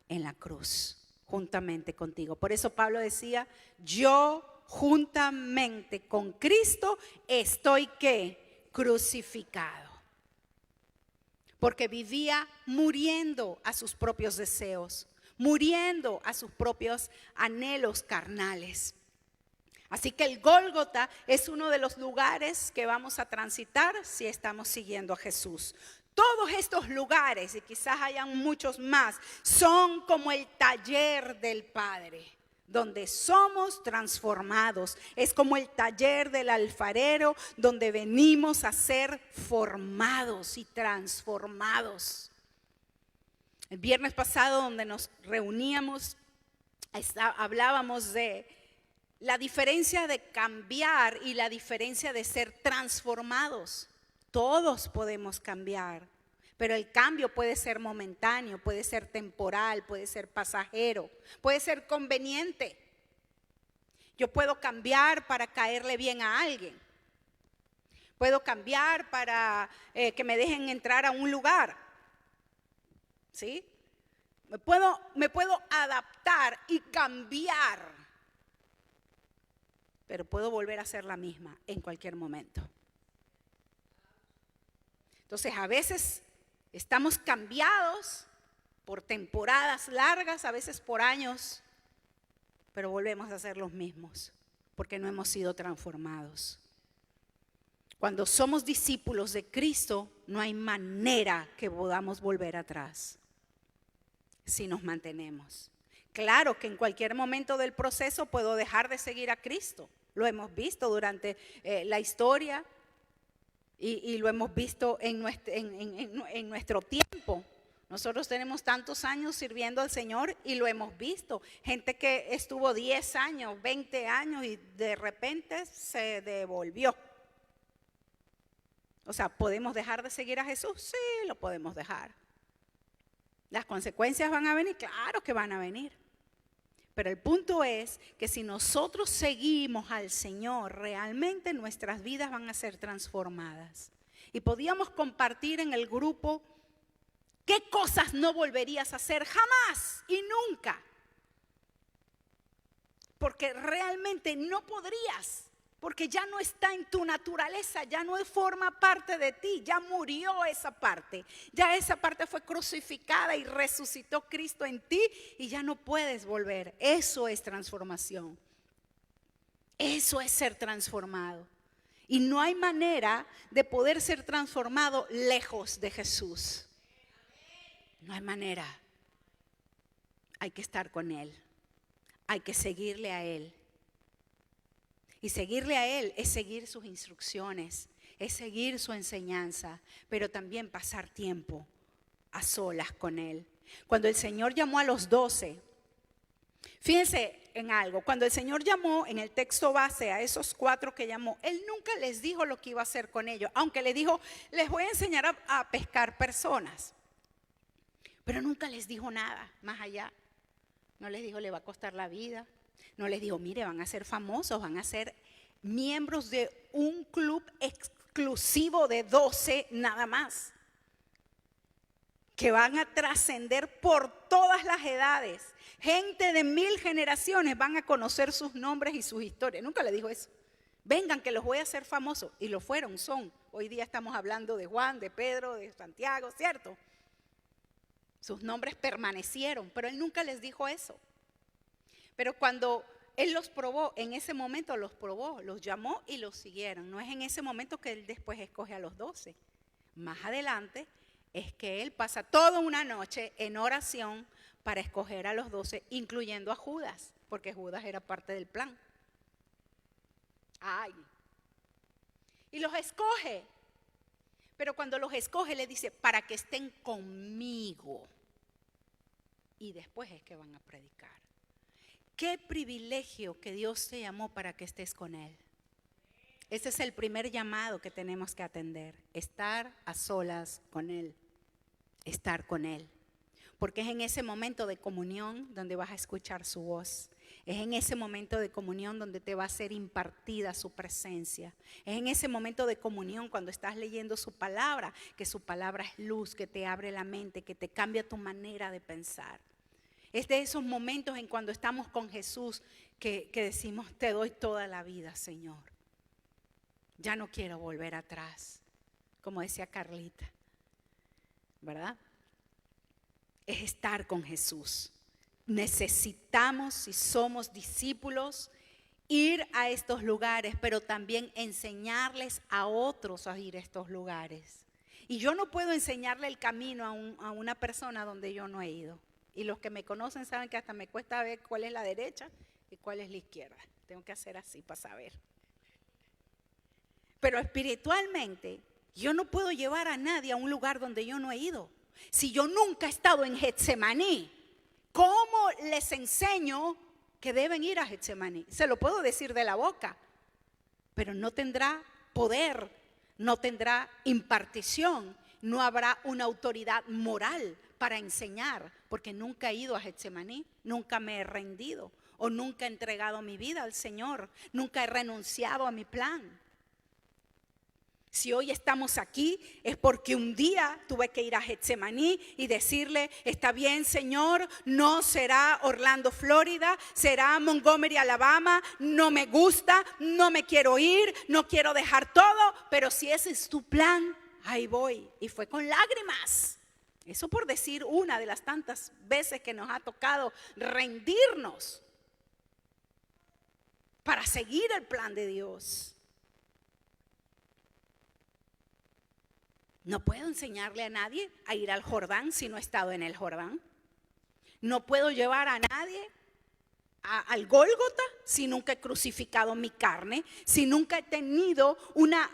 en la cruz, juntamente contigo. Por eso Pablo decía, yo juntamente con Cristo estoy ¿qué? Crucificado. Porque vivía muriendo a sus propios deseos, muriendo a sus propios anhelos carnales. Así que el Gólgota es uno de los lugares que vamos a transitar si estamos siguiendo a Jesús. Todos estos lugares, y quizás hayan muchos más, son como el taller del Padre, donde somos transformados. Es como el taller del alfarero, donde venimos a ser formados y transformados. El viernes pasado, donde nos reuníamos, hablábamos de la diferencia de cambiar y la diferencia de ser transformados. Todos podemos cambiar, pero el cambio puede ser momentáneo, puede ser temporal, puede ser pasajero, puede ser conveniente. Yo puedo cambiar para caerle bien a alguien. Puedo cambiar para que me dejen entrar a un lugar. ¿Sí? Me puedo adaptar y cambiar, pero puedo volver a ser la misma en cualquier momento. Entonces, a veces estamos cambiados por temporadas largas, a veces por años, pero volvemos a ser los mismos porque no hemos sido transformados. Cuando somos discípulos de Cristo, no hay manera que podamos volver atrás si nos mantenemos. Claro que en cualquier momento del proceso puedo dejar de seguir a Cristo. Lo hemos visto durante la historia. Y lo hemos visto en nuestro tiempo. Nosotros tenemos tantos años sirviendo al Señor y lo hemos visto. Gente que estuvo 10 años, 20 años y de repente se devolvió. O sea, ¿podemos dejar de seguir a Jesús? Sí, lo podemos dejar. ¿Las consecuencias van a venir? Claro que van a venir. Pero el punto es que si nosotros seguimos al Señor, realmente nuestras vidas van a ser transformadas. Y podíamos compartir en el grupo qué cosas no volverías a hacer jamás y nunca. Porque realmente no podrías, porque ya no está en tu naturaleza, ya no forma parte de ti, ya murió esa parte. Ya esa parte fue crucificada y resucitó Cristo en ti y ya no puedes volver. Eso es transformación. Eso es ser transformado. Y no hay manera de poder ser transformado lejos de Jesús. No hay manera. Hay que estar con Él. Hay que seguirle a Él. Y seguirle a Él es seguir sus instrucciones, es seguir su enseñanza, pero también pasar tiempo a solas con Él. Cuando el Señor llamó a los 12, Fíjense en algo, cuando el Señor llamó en el texto base a esos 4 que llamó, Él nunca les dijo lo que iba a hacer con ellos, aunque les dijo, les voy a enseñar a pescar personas, pero nunca les dijo nada más allá. No les dijo, le va a costar la vida. No les dijo, mire, van a ser famosos, van a ser miembros de un club exclusivo de 12 nada más, que van a trascender por todas las edades. Gente de 1000 generaciones van a conocer sus nombres y sus historias. Nunca le dijo eso. Vengan que los voy a hacer famosos. Y lo fueron, son. Hoy día estamos hablando de Juan, de Pedro, de Santiago, ¿cierto? Sus nombres permanecieron, pero Él nunca les dijo eso. Pero cuando Él los probó, en ese momento los probó, los llamó y los siguieron. No es en ese momento que Él después escoge a los 12. Más adelante es que Él pasa toda una noche en oración para escoger a los 12, incluyendo a Judas, porque Judas era parte del plan. Ay. Y los escoge. Pero cuando los escoge le dice, para que estén conmigo. Y después es que van a predicar. Qué privilegio que Dios te llamó para que estés con Él. Ese es el primer llamado que tenemos que atender. Estar a solas con Él. Estar con Él. Porque es en ese momento de comunión donde vas a escuchar su voz. Es en ese momento de comunión donde te va a ser impartida su presencia. Es en ese momento de comunión cuando estás leyendo su palabra, que su palabra es luz, que te abre la mente, que te cambia tu manera de pensar. Es de esos momentos en cuando estamos con Jesús que decimos, te doy toda la vida, Señor. Ya no quiero volver atrás, como decía Carlita, ¿verdad? Es estar con Jesús. Necesitamos, si somos discípulos, ir a estos lugares, pero también enseñarles a otros a ir a estos lugares. Y yo no puedo enseñarle el camino a una persona donde yo no he ido. Y los que me conocen saben que hasta me cuesta ver cuál es la derecha y cuál es la izquierda. Tengo que hacer así para saber. Pero espiritualmente, yo no puedo llevar a nadie a un lugar donde yo no he ido. Si yo nunca he estado en Getsemaní, ¿cómo les enseño que deben ir a Getsemaní? Se lo puedo decir de la boca, pero no tendrá poder, no tendrá impartición, no habrá una autoridad moral para enseñar, porque nunca he ido a Getsemaní, nunca me he rendido o nunca he entregado mi vida al Señor, nunca he renunciado a mi plan. Si hoy estamos aquí es porque un día tuve que ir a Getsemaní y decirle, está bien, Señor, no será Orlando, Florida, será Montgomery, Alabama, no me gusta, no me quiero ir, no quiero dejar todo, pero si ese es tu plan, ahí voy. Y fue con lágrimas. Eso por decir una de las tantas veces que nos ha tocado rendirnos para seguir el plan de Dios. No puedo enseñarle a nadie a ir al Jordán si no he estado en el Jordán. No puedo llevar a nadie al Gólgota si nunca he crucificado mi carne, si nunca he tenido una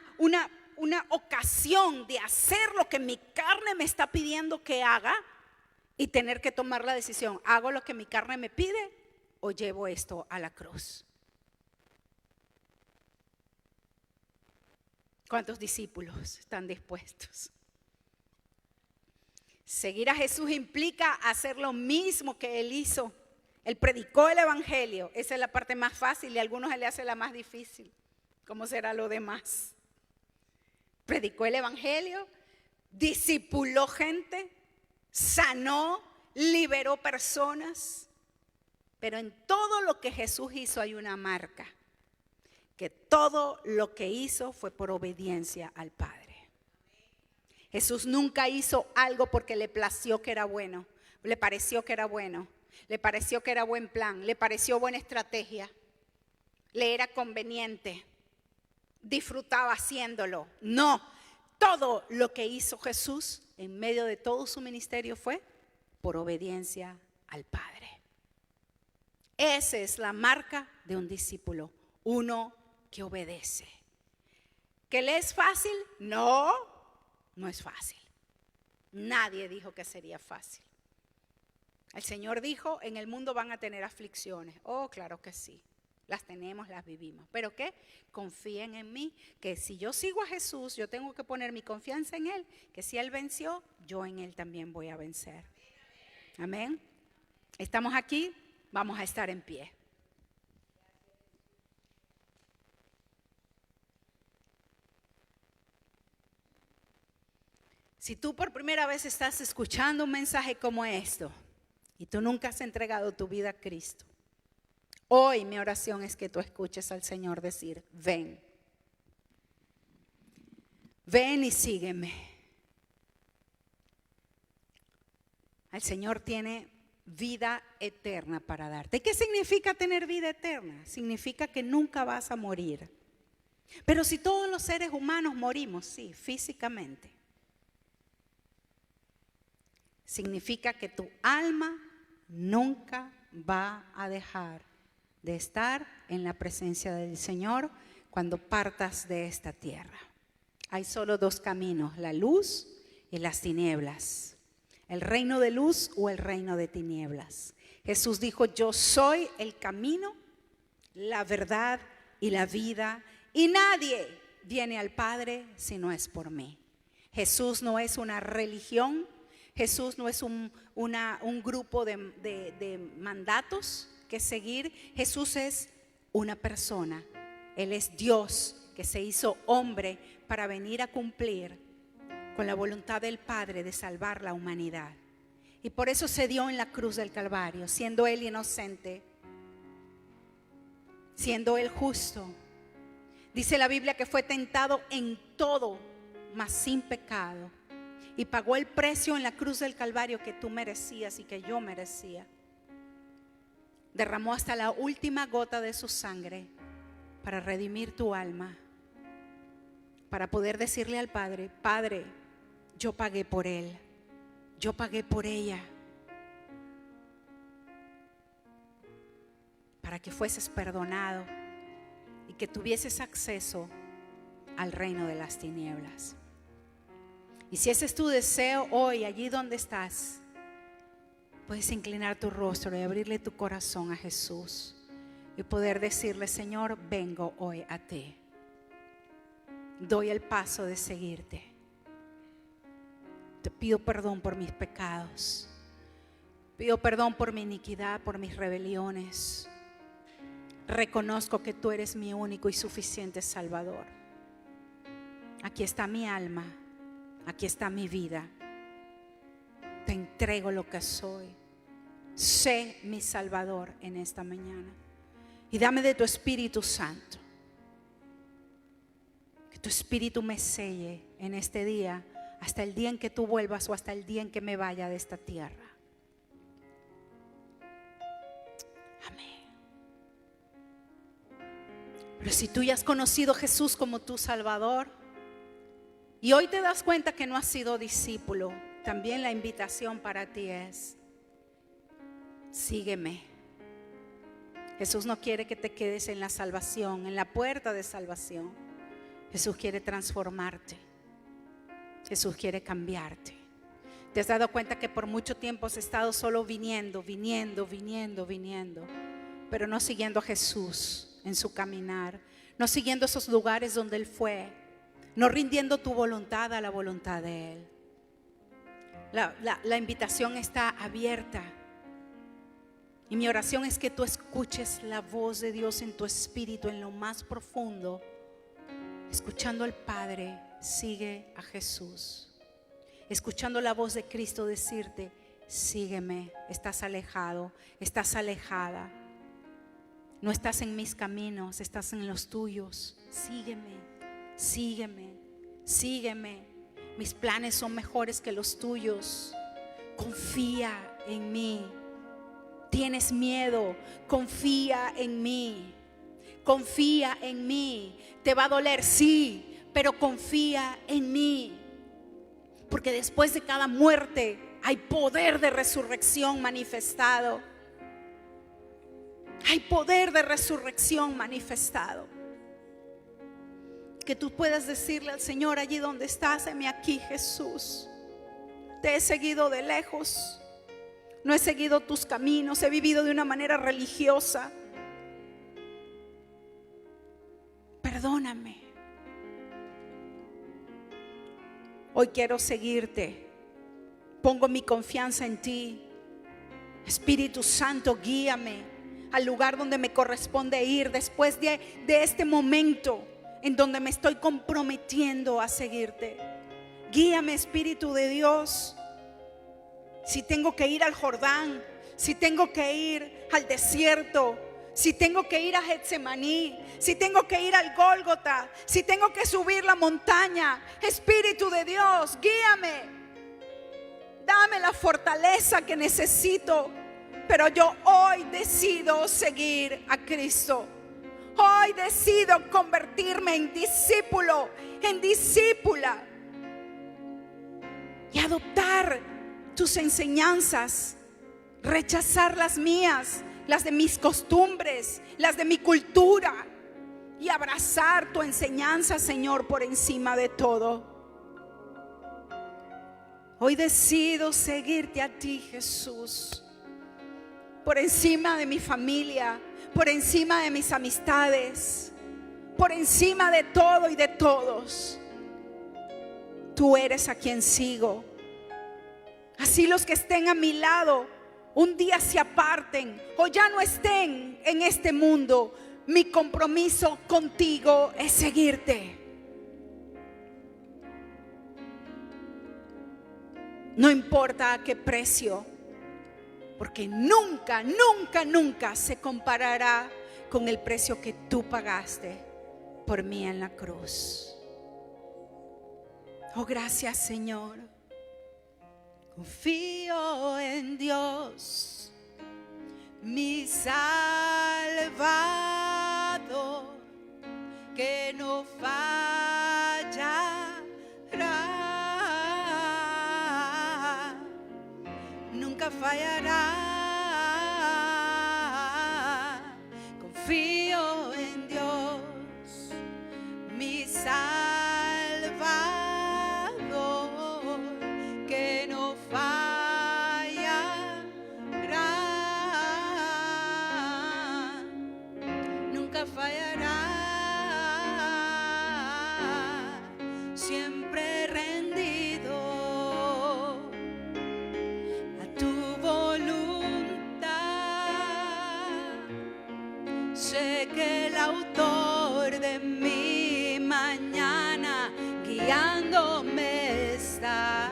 ocasión de hacer lo que mi carne me está pidiendo que haga y tener que tomar la decisión, ¿hago lo que mi carne me pide o llevo esto a la cruz? ¿Cuántos discípulos están dispuestos? Seguir a Jesús implica hacer lo mismo que Él hizo. Él predicó el evangelio. Esa es la parte más fácil y a algunos Él le hace la más difícil. ¿Cómo será lo demás? Predicó el evangelio, discipuló gente, sanó, liberó personas. Pero en todo lo que Jesús hizo hay una marca. Que todo lo que hizo fue por obediencia al Padre. Jesús nunca hizo algo porque le plació que era bueno, le pareció que era bueno, le pareció que era buen plan, le pareció buena estrategia, le era conveniente, disfrutaba haciéndolo. No, todo lo que hizo Jesús en medio de todo su ministerio fue por obediencia al Padre. Esa es la marca de un discípulo, uno que obedece. ¿Que le es fácil? No, no es fácil. Nadie dijo que sería fácil. El Señor dijo, en el mundo van a tener aflicciones. Oh, claro que sí. Las tenemos, las vivimos. ¿Pero qué? Confíen en mí, que si yo sigo a Jesús, yo tengo que poner mi confianza en Él, que si Él venció, yo en Él también voy a vencer. Amén. Estamos aquí, vamos a estar en pie. Si tú por primera vez estás escuchando un mensaje como esto y tú nunca has entregado tu vida a Cristo, hoy mi oración es que tú escuches al Señor decir, ven. Ven y sígueme. El Señor tiene vida eterna para darte. ¿Qué significa tener vida eterna? Significa que nunca vas a morir. Pero si todos los seres humanos morimos, sí, físicamente, significa que tu alma nunca va a dejar de estar en la presencia del Señor cuando partas de esta tierra. Hay solo dos caminos, la luz y las tinieblas. El reino de luz o el reino de tinieblas. Jesús dijo, yo soy el camino, la verdad y la vida, y nadie viene al Padre si no es por mí. Jesús no es una religión, Jesús no es un grupo de mandatos que seguir. Jesús es una persona. Él es Dios que se hizo hombre para venir a cumplir con la voluntad del Padre de salvar la humanidad. Y por eso se dio en la cruz del Calvario, siendo Él inocente, siendo Él justo. Dice la Biblia que fue tentado en todo, mas sin pecado. Y pagó el precio en la cruz del Calvario que tú merecías y que yo merecía. Derramó hasta la última gota de su sangre para redimir tu alma. Para poder decirle al Padre, Padre, yo pagué por él, yo pagué por ella. Para que fueses perdonado y que tuvieses acceso al reino de las tinieblas. Y si ese es tu deseo hoy, allí donde estás, puedes inclinar tu rostro y abrirle tu corazón a Jesús y poder decirle, Señor, vengo hoy a ti. Doy el paso de seguirte. Te pido perdón por mis pecados. Pido perdón por mi iniquidad, por mis rebeliones. Reconozco que tú eres mi único y suficiente Salvador. Aquí está mi alma. Aquí está mi vida. Te entrego lo que soy. Sé mi Salvador en esta mañana. Y dame de tu Espíritu Santo. Que tu Espíritu me selle en este día, hasta el día en que tú vuelvas o hasta el día en que me vaya de esta tierra. Amén. Pero si tú ya has conocido a Jesús como tu Salvador y hoy te das cuenta que no has sido discípulo, también la invitación para ti es: sígueme. Jesús no quiere que te quedes en la salvación, en la puerta de salvación. Jesús quiere transformarte. Jesús quiere cambiarte. ¿Te has dado cuenta que por mucho tiempo has estado solo viniendo, pero no siguiendo a Jesús en su caminar, no siguiendo esos lugares donde Él fue, no rindiendo tu voluntad a la voluntad de Él? La invitación está abierta. Y mi oración es que tú escuches la voz de Dios en tu espíritu, en lo más profundo, escuchando al Padre, sigue a Jesús. Escuchando la voz de Cristo decirte: sígueme. Estás alejado, estás alejada. No estás en mis caminos, estás en los tuyos. Sígueme, sígueme, sígueme. Mis planes son mejores que los tuyos. Confía en mí. Tienes miedo, confía en mí. Confía en mí. Te va a doler, sí, pero confía en mí. Porque después de cada muerte hay poder de resurrección manifestado. Hay poder de resurrección manifestado. Que tú puedas decirle al Señor allí donde estás: heme aquí, Jesús. Te he seguido de lejos. no he seguido tus caminos, he vivido de una manera religiosa. Perdóname. Hoy quiero seguirte. Pongo mi confianza en ti. Espíritu Santo, guíame al lugar donde me corresponde ir después de este momento en donde me estoy comprometiendo a seguirte. Guíame, Espíritu de Dios. Si tengo que ir al Jordán, si tengo que ir al desierto, si tengo que ir a Getsemaní, si tengo que ir al Gólgota, si tengo que subir la montaña, Espíritu de Dios, guíame. Dame la fortaleza que necesito. Pero yo hoy decido seguir a Cristo. Hoy decido convertirme en discípulo, en discípula, y adoptar tus enseñanzas, rechazar las mías, las de mis costumbres, las de mi cultura, y abrazar tu enseñanza, Señor, por encima de todo. Hoy decido seguirte a ti, Jesús, por encima de mi familia, por encima de mis amistades, por encima de todo y de todos. Tú eres a quien sigo. Así los que estén a mi lado un día se aparten o ya no estén en este mundo, mi compromiso contigo es seguirte. No importa a qué precio, porque nunca, nunca, nunca se comparará con el precio que tú pagaste por mí en la cruz. Oh, gracias, Señor. Confío en Dios, mi Salvador, que no fallará, nunca fallará. Confío en Dios, mi Salvador, que no fallará, nunca fallará. Siempre rendido a tu voluntad. Sé que el autor de mi mañana guiándome está.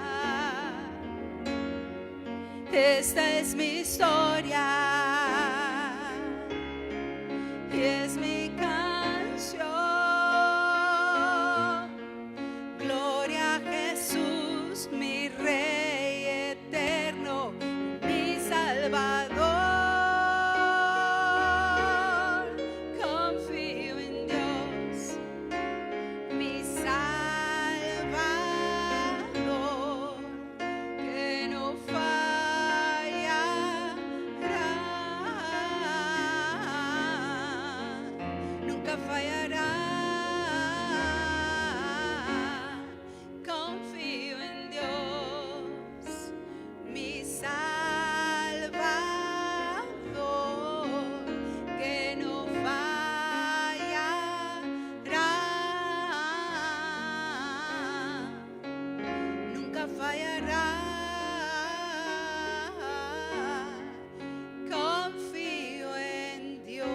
Esta es mi historia y es mi canción. Gloria a Jesús, mi Rey eterno, mi Salvador. Confío en Dios, mi Salvador, que no fallará, nunca fallará. Confío en Dios, mi Salvador, que no fallará, nunca fallará. Confío en Dios.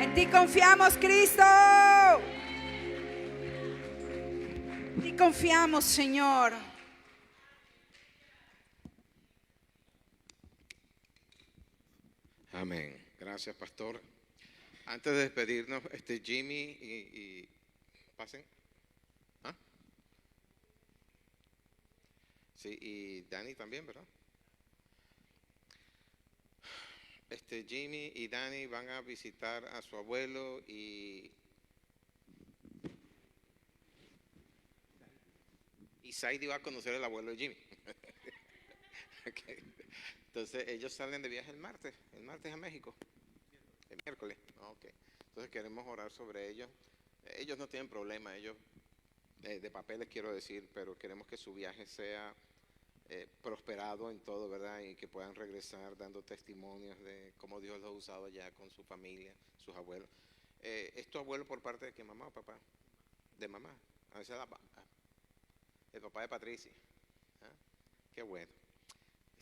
En ti confiamos, Cristo. En ti confiamos, Señor. Amén. Gracias, pastor. Antes de despedirnos, Jimmy y pasen. ¿Ah? Sí, y Dani también, ¿verdad? Jimmy y Dani van a visitar a su abuelo y Saidi va a conocer al abuelo de Jimmy. Okay. Entonces ellos salen de viaje el martes a México, el miércoles. Okay. Entonces queremos orar sobre ellos. Ellos no tienen problema, ellos de papeles quiero decir, pero queremos que su viaje sea prosperado en todo, ¿verdad? Y que puedan regresar dando testimonios de cómo Dios los ha usado allá con su familia, sus abuelos. ¿Es tu abuelo por parte de qué, mamá o papá? De mamá. A veces el papá de Patricia. ¿Ah? Qué bueno.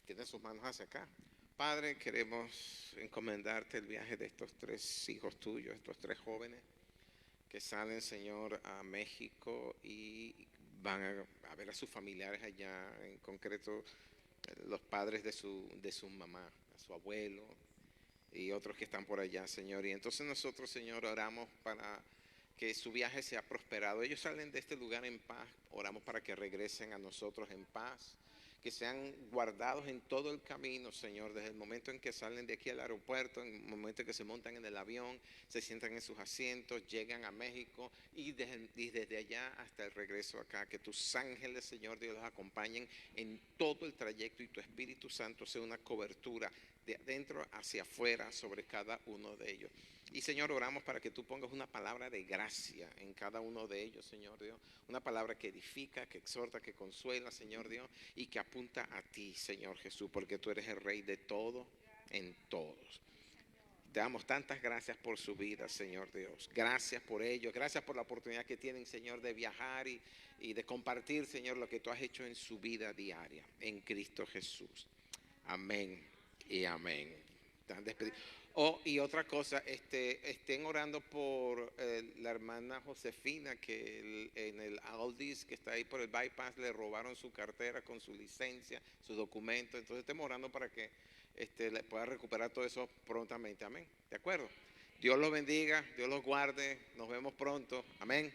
Tiene sus manos hacia acá. Padre, queremos encomendarte el viaje de estos 3 hijos tuyos, estos 3 jóvenes que salen, Señor, a México y van a ver a sus familiares allá, en concreto los padres de su mamá, a su abuelo y otros que están por allá, Señor. Y entonces nosotros, Señor, oramos para que su viaje sea prosperado. Ellos salen de este lugar en paz, oramos para que regresen a nosotros en paz, que sean guardados en todo el camino, Señor, desde el momento en que salen de aquí al aeropuerto, en el momento en que se montan en el avión, se sientan en sus asientos, llegan a México y desde allá hasta el regreso acá, que tus ángeles, Señor Dios, los acompañen en todo el trayecto y tu Espíritu Santo sea una cobertura de adentro hacia afuera sobre cada uno de ellos. Y Señor, oramos para que tú pongas una palabra de gracia en cada uno de ellos, Señor Dios. Una palabra que edifica, que exhorta, que consuela, Señor Dios, y que apunta a ti, Señor Jesús, porque tú eres el Rey de todo, en todos. Te damos tantas gracias por su vida, Señor Dios. Gracias por ello. Gracias por la oportunidad que tienen, Señor, de viajar y de compartir, Señor, lo que tú has hecho en su vida diaria, en Cristo Jesús. Amén y amén. Están despedidos. Y otra cosa, estén orando por la hermana Josefina, que en el Aldis, que está ahí por el bypass, le robaron su cartera con su licencia, sus documentos. Entonces estemos orando para que le pueda recuperar todo eso prontamente. Amén. ¿De acuerdo? Dios los bendiga, Dios los guarde. Nos vemos pronto. Amén.